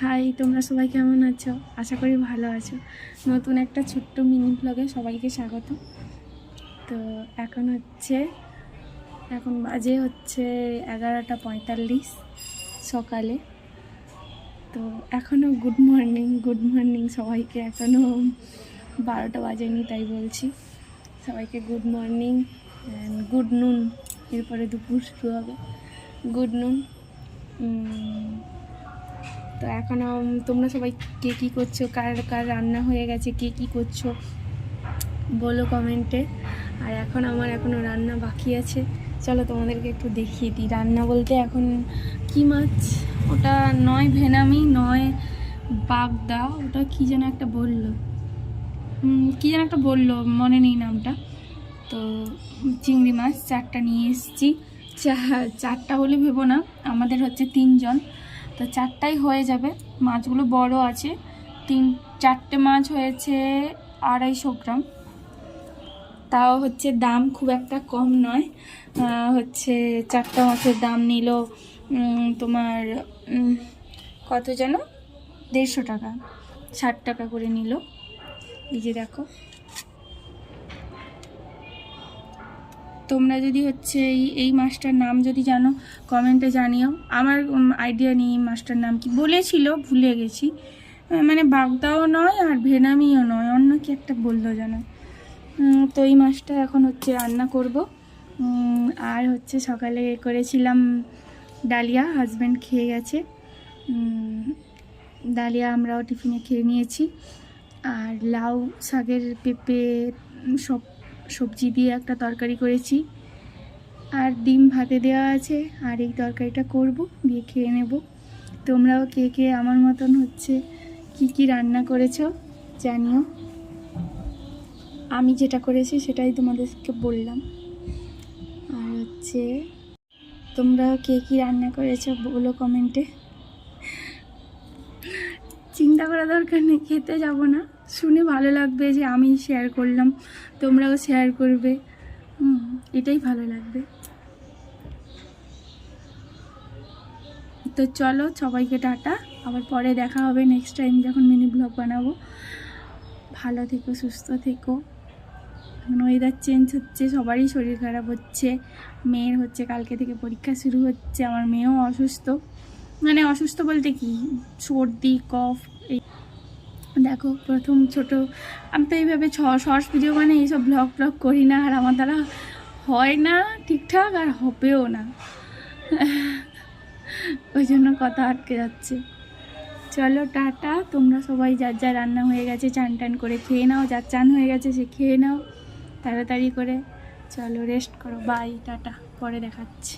High, তোমরা সবাই কেমন আছো? আশা করি ভালো আছো। নতুন একটা ছোট্ট মিনি ব্লগে সবাইকে স্বাগত। তো এখন বাজে হচ্ছে 11:45 সকালে। তো এখনও গুড মর্নিং সবাইকে। এখনও 12টা বাজেনি, তাই বলছি সবাইকে গুড মর্নিং অ্যান্ড গুড নুন। এরপরে দুপুর শুরু হবে। গুড নুন। তো এখনও তোমরা সবাই কে কী করছো, কার কার রান্না হয়ে গেছে, কে কী করছো বলো কমেন্টে। আর এখনও রান্না বাকি আছে। চলো তোমাদেরকে একটু দেখিয়ে দিই। রান্না বলতে এখন কি মাছ, ওটা নয় ভেনামি নয় বাগদা, ওটা কী যেন একটা বললো মনে নেই নামটা। তো চিংড়ি মাছ 4টা নিয়ে এসেছি। 4টা বলে ভেবো না, আমাদের হচ্ছে 3 জন, তো 4টাই হয়ে যাবে। মাছগুলো বড় আছে। 4টে মাছ হয়েছে 250 গ্রাম। তাও হচ্ছে দাম খুব একটা কম নয়। হচ্ছে 4টা মাছের দাম নিল তোমার কত যেন 150 টাকা, 60 টাকা করে নিল। এই যে দেখো, তোমরা যদি হচ্ছে এই মাছটার নাম যদি জানো কমেন্টে জানিও। আমার আইডিয়া নেই এই মাছটার নাম কি, বলেছিল ভুলে গেছি। মানে বাগদাও নয় আর ভেনামিও নয়, অন্য কি একটা বললো যেন। তো এই মাছটা এখন হচ্ছে রান্না করব। আর হচ্ছে সকালে করেছিলাম ডালিয়া, হাজব্যান্ড খেয়ে গেছে ডালিয়া, আমরাও টিফিনে খেয়ে নিয়েছি। আর লাউ শাকের পেঁপে সব সবজি দিয়ে একটা তরকারি করেছি, আর ডিম ভাতে দেওয়া আছে। আর এই তরকারিটা করব, দিয়ে খেয়ে নেব। তোমরাও কে কে আমার মতন হচ্ছে কি রান্না করেছো জানিও। আমি যেটা করেছি সেটাই তোমাদেরকে বললাম। আর হচ্ছে তোমরা কে কী রান্না করেছো বলো কমেন্টে। চিন্তা করা দরকার নেই, খেতে যাব না, শুনে ভালো লাগবে যে আমি শেয়ার করলাম, তোমরাও শেয়ার করবে, এটাই ভালো লাগবে। তো চলো সবাইকে টাটা, আবার পরে দেখা হবে নেক্সট টাইম যখন মিনি ব্লগ বানাবো। ভালো থেকো, সুস্থ থেকো। ওয়েদার চেঞ্জ হচ্ছে, সবারই শরীর খারাপ হচ্ছে। মেয়ের হচ্ছে কালকে থেকে পরীক্ষা শুরু হচ্ছে, আমার মেয়েও অসুস্থ। মানে অসুস্থ বলতে কি, সর্দি কফ। এই দেখো প্রথম ছোট, আমি তো এইভাবে শর্টস ভিডিও মানে এইসব ব্লগ করি না, আর আমার দ্বারা হয় না ঠিকঠাক, আর হবেও না, ওই জন্য কথা আটকে যাচ্ছে। চলো টাটা, তোমরা সবাই যার যা রান্না হয়ে গেছে চান টান করে খেয়ে নাও, যার চান হয়ে গেছে সে খেয়ে নাও তাড়াতাড়ি করে। চলো রেস্ট করো, বাই, টাটা, পরে দেখাচ্ছি।